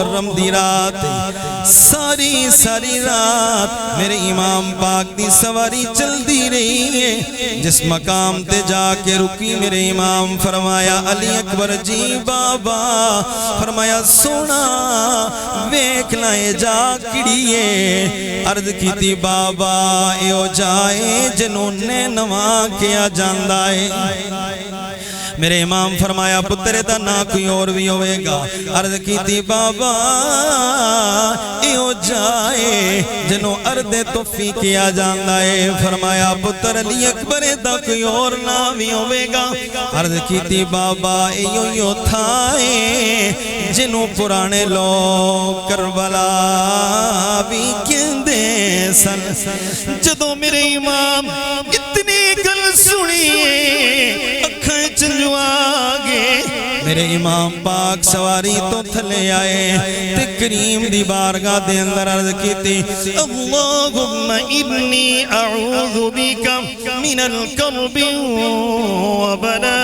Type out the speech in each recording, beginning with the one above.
محرم دی رات ساری رات میرے امام پاک دی سواری چل دی رہی ہے. جس مقام تے جا کے رکی میرے امام فرمایا علی اکبر جی بابا, فرمایا سونا ویکھ لائے جا کڑیے. عرض کی تھی بابا ایو جائے جنہوں نے نواں کیا جاندہ ہے. میرے امام فرمایا پتر دا نہ کوئی اور بھی ہوئے گا. عرض کی تھی بابا ایو جائے جنہوں ارد توفی کیا جاندہ ہے. فرمایا پتر علی اکبر دا کوئی اور نہ بھی ہوئے گا. عرض کی تھی بابا ایو تھائے جنہوں پرانے لوگ کربلا بھی کہندے سن. جدو میرے امام اتنی گل سنیے اکھائیں چنجو آگے میرے امام پاک سواری تو تھلے آئے تے کریم دی بارگاہ دے اندر عرض کی تھی اللہم انی اعوذ بکا من الکرب وبلا.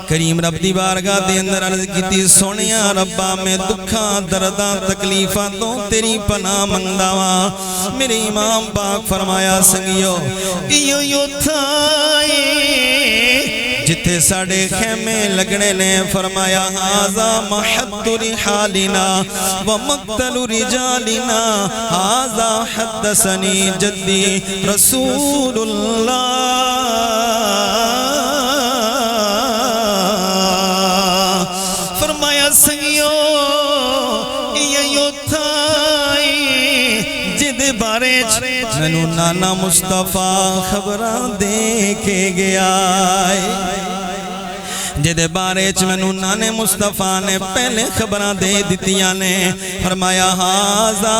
کریم رب دی بارگاہ دے اندر عرض کیتی سونیا ربا میں دکھاں درداں تکلیفاں تو تیری پناہ منگدا واں. میرے امام پاک فرمایا سنگیو ایو تھائے جتھے ساڑے خیمے لگنے نے. فرمایا ہاذا محط رحالنا ومقتل رجالنا ہاذا حدثنی جدی رسول اللہ. فرمایا سنگیو ایو تھائی جد بارے منو نانا مصطفیٰ خبران دے کے گیا ہے. جد بارے منو نانے مصطفیٰ نے پہلے خبران دے دیتیاں نے. فرمایا ہاذا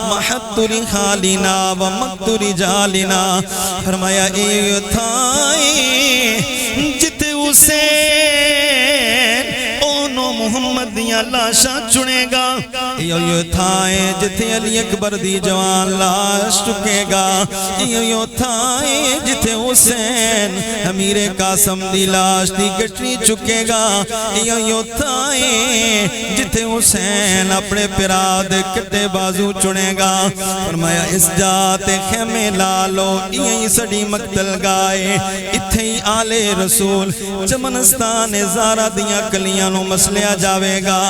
محط رحالنا ومقت رجالنا. فرمایا ایو تھائی جتے اسے محمد دیا لاشاں چنے گا. یہ تھائیں جتھے علی اکبر دی جوان لاش چکے گا. یہ تھائیں جتھے حسین امیر قاسم دی لاش دی گٹری چکے گا. یہ تھائیں جتھے حسین اپنے پیراد کٹے بازو چنے گا. فرمایا اس جاتے خیمے لالو یہ سڑی مقتل گائے اتھے ہی آل رسول چمنستان زارہ دیا کلیاں نو مسلیا جاوے گا.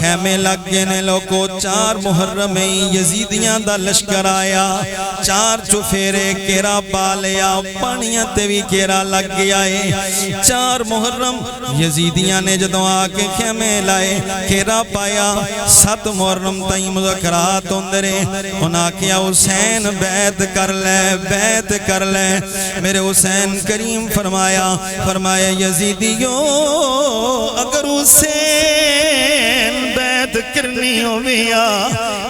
خیمے لگ گئے لوگو 4 محرم یزیدیاں دا لشکر آیا. 4 چفیرے کیرا پا لیا پانیاں تے بھی کیرا لگ گیا ہے. 4 محرم یزیدیاں نے جدو آکے خیمے لائے کیرا پایا. 7 محرم تائیں مذکرات اندرے انہاں کیا حسین بیعت کر لے. میرے حسین کریم فرمایا یزیدیوں اگر حسین بیعت کرنی ہو بیا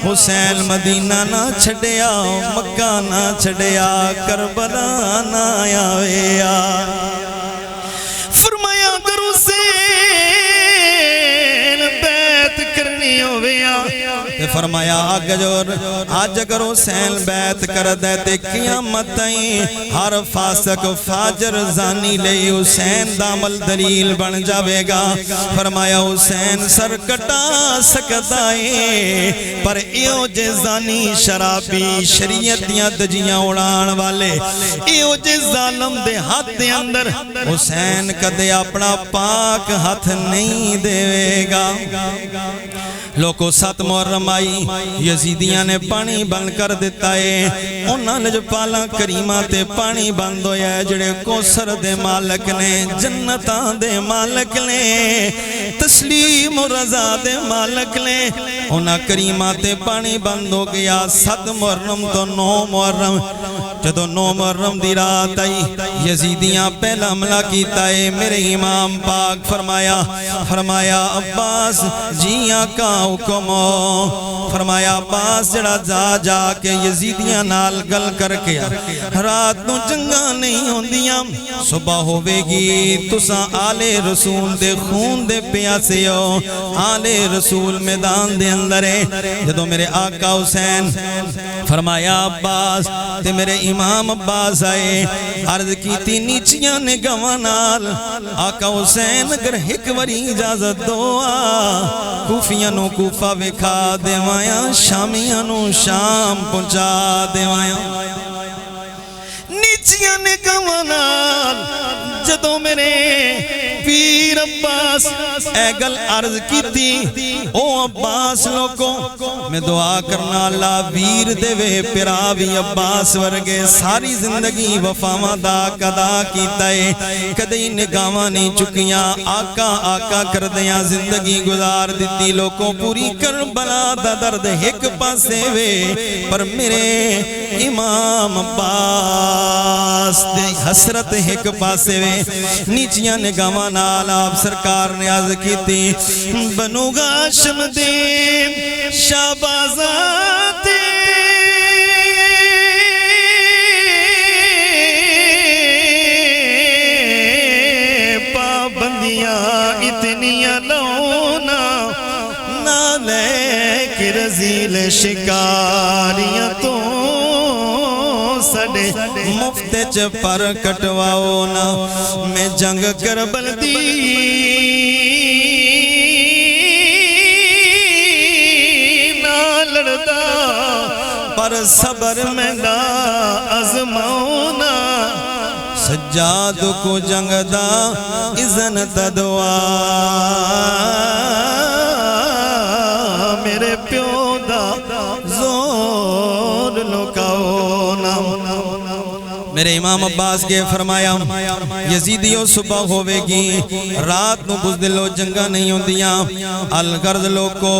حسین مدینہ نہ چھڑیا مکہ نہ چھڑیا کربلا نہ آیا. فرمایا اگر حسین بیعت کرنی ہو بیا فرمایا آج اگر حسین بیعت کر دیتے قیامت آئیں ہر فاسق فاجر زانی لے حسین دامل دلیل بن جاوے گا. فرمایا حسین سر کٹا سکتا ہے پر ایو جے زانی شرابی شریعت دیاں دجیاں اڑان والے ایو جے ظالم دے ہاتھ دے اندر حسین کدے اپنا پاک ہاتھ نہیں دے گا. لوگوں 7 محرم آئی یزیدیاں نے پانی بند کر دیتا ہے. انہاں لجپالا کریمہ تے پانی بند ہویا ہے جڑے کوثر دے مالک نے جنتاں دے مالک نے تسلیم و رضا دے مالک نے. انہاں کریمہ تے پانی بند ہو گیا. 7 محرم تو 9 محرم جدو 9 محرم دی رات آئی یزیدیاں پہلا حملہ کیتا ہے. میرے امام پاک فرمایا عباس جی آقا حکم فرمایا عباس جڑا جا کے یزیدیاں نال گل کر کے رات نو جنگاں نہیں ہوندیاں صبح ہوئے گی تساں آل رسول دے خون دے پیاسے ہو. آل رسول میدان دے اندر ہے. جدو میرے آقا حسین فرمایا عباس تے میرے امام عباس آئے عرض کیتی نیچیاں نگاواں نال آقا حسین اگر ایک واری اجازت دعا کوفیاں نو کوفہ وکھا دیوایا شامیاں نو شام پہنچا دیوایا نیچیاں نگاواں نال جدوں میرے پیر عباس اے گل عرض کیتی او عباس لوگوں میں دعا کرنا اللہ ویر دے وے پیراوی عباس ورگے ساری زندگی وفاواں دا قدا کیتا ہے کدی نگاواں نہیں چکیاں آقا آقا کردیاں زندگی گزار دیتی لوگوں پوری کربلا دا درد ایک پاسے وے پر میرے امام عباس دے حسرت ایک پاسے وے نیچیاں نگاواں نال آپ سرکار نے عرض کی تھی بنو ہاشم دے شہبازاد پابندیاں اتنیاں لونا نہ لے کہ رزیل شکاریاں تو سڑے مفت چ پر کٹواؤ نا میں جنگ کربل دی نہ لڑدا پر صبر میں نہ آزماؤنا سجاد کو جنگ دا اذن دعا میرے پیو دا زور لکاؤ نا میرے امام عباس کے فرمایا یزیدیوں صبح ہوئے گی رات نو بزدلو جنگا نہیں ہوں دیاں الغرض لوگو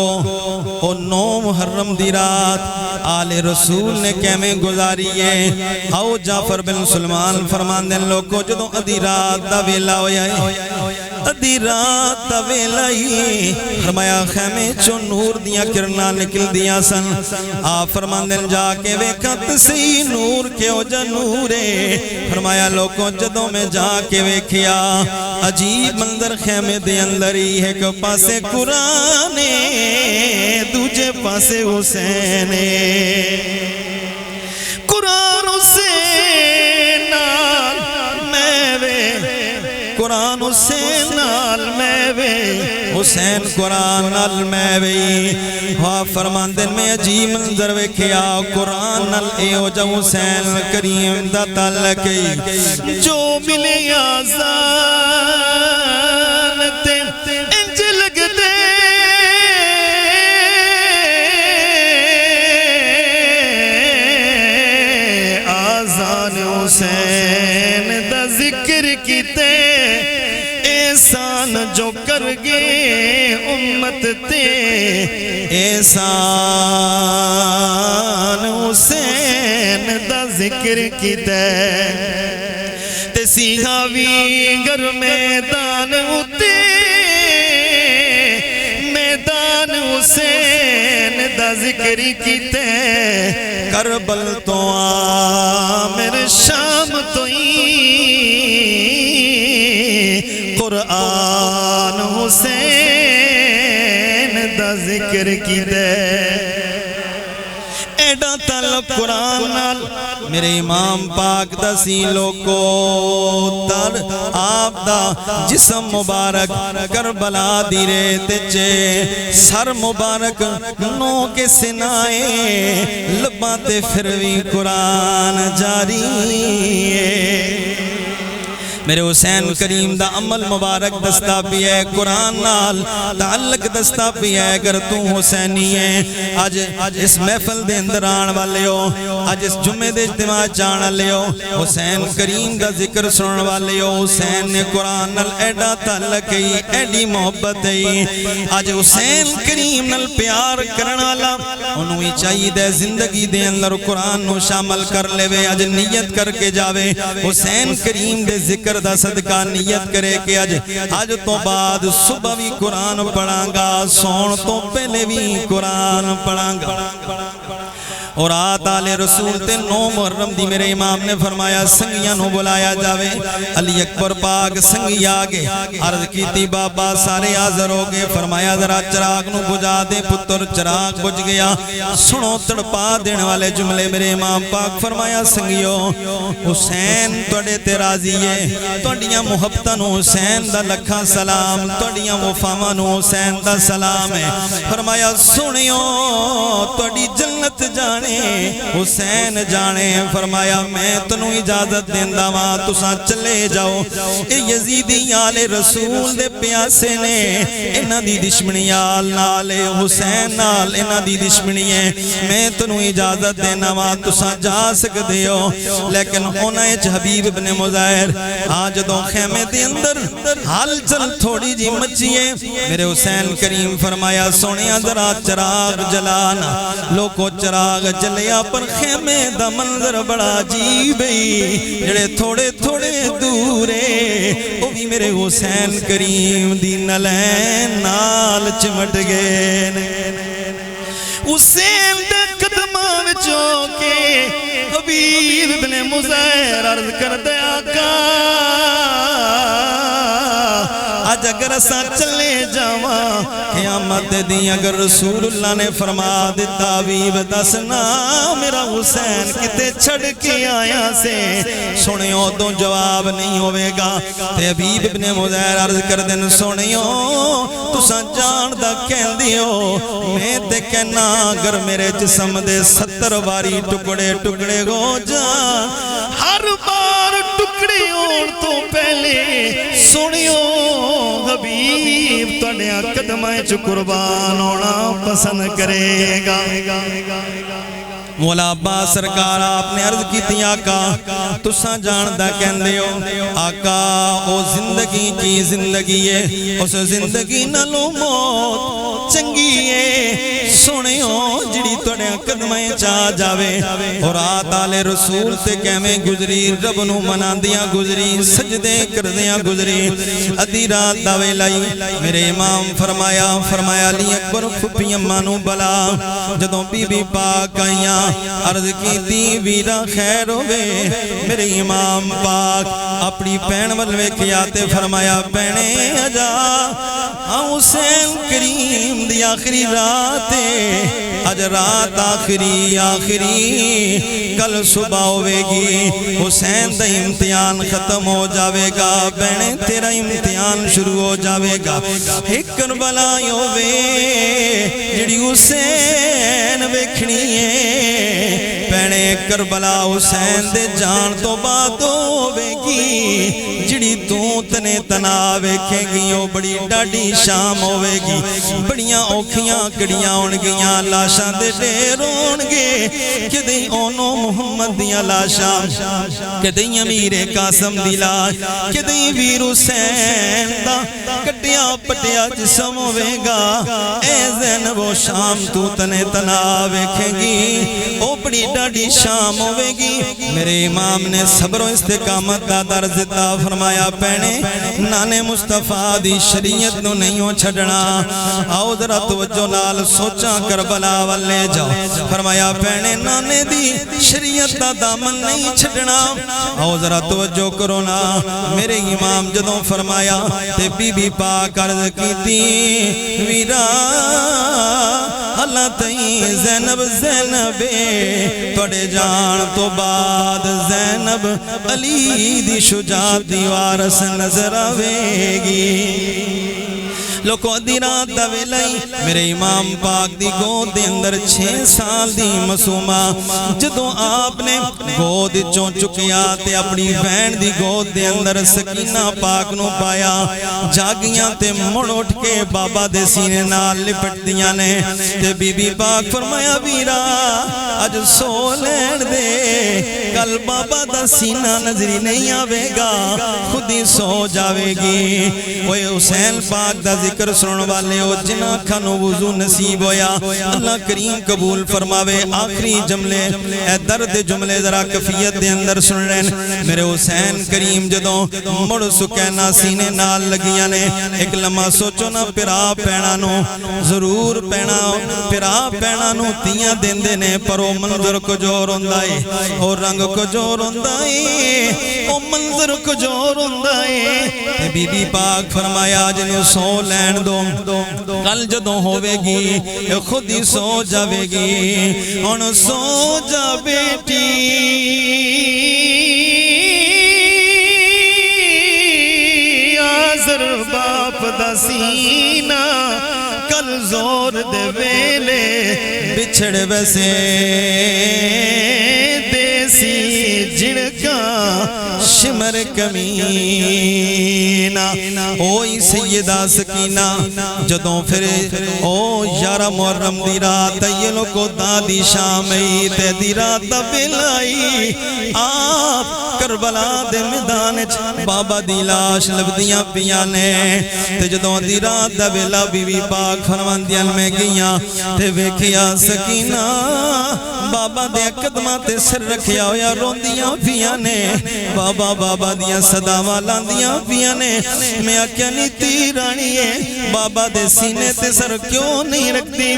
او 9 محرم دی رات آل رسول نے کیمیں گزاری ہے آؤ جعفر بن سلمان فرمان دیں لوگو جدوں ادھی رات دا ویلا ہویا ہے ادھی رات دا ویلا ہی فرمایا خیمے چو نور دیاں کرنا نکل دیاں سن آپ فرمان دیں جا کے ویکھت سی نور کے ہو جا نورے فرمایا لوگوں جدوں میں جا کے ویکھیا عجیب منظر خیمے دے اندر ہی ہے کہ پاسے قرآن دوجے پاسے حسین قرآن حسین نال میں وے قرآن حسین نال میں وے حسین قرآن نال میں وے ہاں فرمان دن میں عجیب منظر ویکھیا قرآن نال اے ہو جا حسین کریم دا تعلق جو ملے آزان تے انج لگ دے آزان حسین دا ذکر کیتے احسان جو کر گے امت تے احسان حسین دا ذکر کیتے تے سیہاوی گر میدان اتے میدان حسین دا ذکر کیتے کربل تو عامر شام تو قرآن حسین دا ذکر کی دے ایڈا تعلق قرآن نال میرے امام پاک دا سیلو کو در آپ دا جسم مبارک کربلا دیرے تچے سر مبارک نو کے سنائے لباتے پھروی قرآن جاری ہے میرے حسین کریم دا عمل مبارک دستا بھی ہے قرآن نال تعلق دستا بھی ہے اگر تو حسینی ہے آج اس محفل دے اندر آن والے ہو آج اس جمعے دے اجتماع جان والے ہو حسین کریم دا ذکر سنن والے ہو حسین نے قرآن نال ایڈا تعلق ہے ایڈی محبت ہے آج حسین کریم نال پیار کرن والا انہوں ہی چاہیے دے زندگی دے اندر قرآن نو شامل کر لے وے آج نیت کر کے جاوے حسین کریم دے ذکر دا صدقہ نیت کرے کہ آج تو بعد صبح بھی قرآن پڑھاں گا سون تو پہلے بھی قرآن پڑھاں گا اور آت آل رسول تے 9 محرم دی میرے امام نے فرمایا سنگیاں نو بلایا جاوے علی اکبر پاک سنگی آگے عرض کیتی بابا سارے حاضر ہو گئے فرمایا ذرا چراغ نو بجھا دے پتر چراغ بجھ گیا سنو تڑپا دینے والے جملے میرے امام پاک فرمایا سنگیو حسین توڑے تے راضی ہے توڑیاں محبتانو حسین دا لکھا سلام توڑیاں وفامانو حسین دا سلام ہے فرمایا سنیو توڑی جنت جانے حسین جانے فرمایا میں تنو اجازت دیندہ ماں تسا چلے جاؤ اے یزیدی آل رسول دے پیاسے نے انہ دی دشمنی آل نال حسین نال انہ دی دشمنی ہے میں تنو اجازت دینا ماں تسا جا سکتے ہو لیکن ہونا ایچ حبیب ابن مظاہر آج دو خیمے دے اندر حال چل تھوڑی جی مچیے میرے حسین کریم فرمایا سونیا ذرا چراغ جلانا لوکو چراغ جلیا پر خیمے دا منظر بڑا عجیب ہے جڑے تھوڑے تھوڑے دورے وہ بھی میرے حسین کریم دی نلین نال چمٹ گئے حسین دے قدماں وچوں کے حبیب ابن مظاہر عرض کر دے آقا آج اگر اسا چلے جاواں قیامت دی اگر رسول اللہ نے فرما دیتا حبیب دسنا میرا حسین کتے چھڑ کے آیا سے سنیو تو جواب نہیں ہوئے گا تے حبیب ابن مظاہر عرض کر دن سنیو تسا جان دا کہن دیو میں تے کہنا اگر میرے جسم دے 70 باری ٹکڑے ٹکڑے ہو جان ہر بار ٹکڑے ہون تو پہلے سنیو حبیب تڑیا قدمائیں چو قربان ہونا پسند کرے گا مولا عباس سرکار آپ نے عرض کی تھی آقا تسا جاندہ کہندے ہو آقا او زندگی کی زندگی ہے اس زندگی نلو موت چنگی ہے سنیو جڑی توڑے قدمیں چاہ جاوے اور آت آل رسول تے کہمیں گزری رب نو منا دیا گزری سجدے کر دیا گزری ادھی رات داوے لائی میرے امام فرمایا علی اکبر پھپی امانو بلا جدوں بی بی پاک آئیاں عرض کی دی ویرہ خیر ہوئے میرے امام پاک اپنی پین ملوے کیاتے فرمایا پینے اجا حسین کریم دی آخری رات اج رات آخری کل صبح ہوئے گی حسین دا امتحان ختم ہو جاوے گا بینے تیرا امتحان شروع ہو جاوے گا ایک کربلا ہوئے جڑی حسین ویکھنی ہے پینے کربلا حسین دے جان تو بات ہوئے گی جڑی تو تنے تنا ویکھے گی او بڑی ڈاڈی شام ہوئے گی بڑیاں اوکھیاں کڑیاں ہون گیاں لاشاں دے ڈیر ہون گے کہ دیں اونو محمد دیاں لاشاں کہ دیں امیر قاسم دی لاش کہ دیں ویر حسین دا کٹیا پٹیا جسم ہوئے گا اے زینب و شام تو تنے تنا ویکھے گی او بڑی ڈاڈی شام ہوئے گی میرے امام نے صبر و استقامت دا درز دیتا فرمایا پینے نانے مصطفیٰ دی شریعت نو نہیں ہو چھڑنا آؤ ذرا توجہ نال سوچا کربلا والے جاؤ فرمایا پینے نانے دی شریعت دا دامن نہیں چھڑنا آؤ ذرا توجہ کرو نا میرے امام جدوں فرمایا تے بی بی پاک عرض کی تھی ویرا اللہ تئیں زینب توڑے جان تو بعد زینب علی دی شجاعت دی وارث نظر آوے گی لوکو دی رات دا ویلائی میرے امام پاک دی گود دے اندر 6 سال دی مسومہ جدوں آپ نے گود چون چکیا تے اپنی بہن دی گود دے اندر سکینہ پاک نو پایا جاگیاں تے مڑ اٹھ کے بابا دے سینے نال لپٹ دیاں نے تے بی بی پاک فرمایا ویرا اج سو لین دے کل بابا دا سینہ نظری نہیں آوے گا خود ہی سو جاوے گی وہ حسین پاک دا ذکر ذکر سنن والے ہو جنہ کھانو وضو نصیب ہویا اللہ کریم قبول فرماوے آخری جملے اے درد جملے ذرا کفیت دے اندر سن رہے میرے حسین کریم جدوں مڑ سکینہ سینے نال لگیاں نے ایک لمحہ سوچو نا پیرا پینا نو ضرور پینا پیرا پینا نو تیاں دین دے نے پر او منظر کو جو روندائے او رنگ کو جو روندائے او منظر کو جو روندائے بی بی پاک فرمایا جنو سو لین دو کل جدوں ہوئے گی خود ہی سو جاوے گی ان سو جا بیٹی آزر باپ دا سینہ کل زور دے ویلے بچھڑ ویسے دیسی جڑکا شمر کمینہ اوئی سیدہ سکینہ جدوں پھر او یارہ محرم دی رات یہ کو دادی شامی تے دی رات بلائی آپ کربلا دے میدان بابا دی لاش لبدیاں پیانے تے جدوں دی رات دا بلا بی بی پاک فرماندیاں میں گیاں تے ویکھیا سکینہ بابا دے قدمہ تے سر رکھیا ہویا روندیاں پیانے بابا بابا دیاں صداواں لاندیاں پیانے میں آکیا نہیں تیرانی ہے بابا دے سینے تے سر کیوں نہیں رکھتی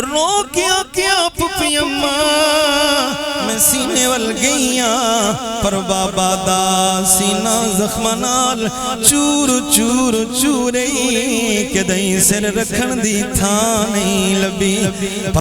رو کیا کیا پپی اماں میں سینے وال گئیاں پر بابا دا سینہ زخمانال چور چور چورئی کہ دہیں سر رکھن دی تھا نہیں لبی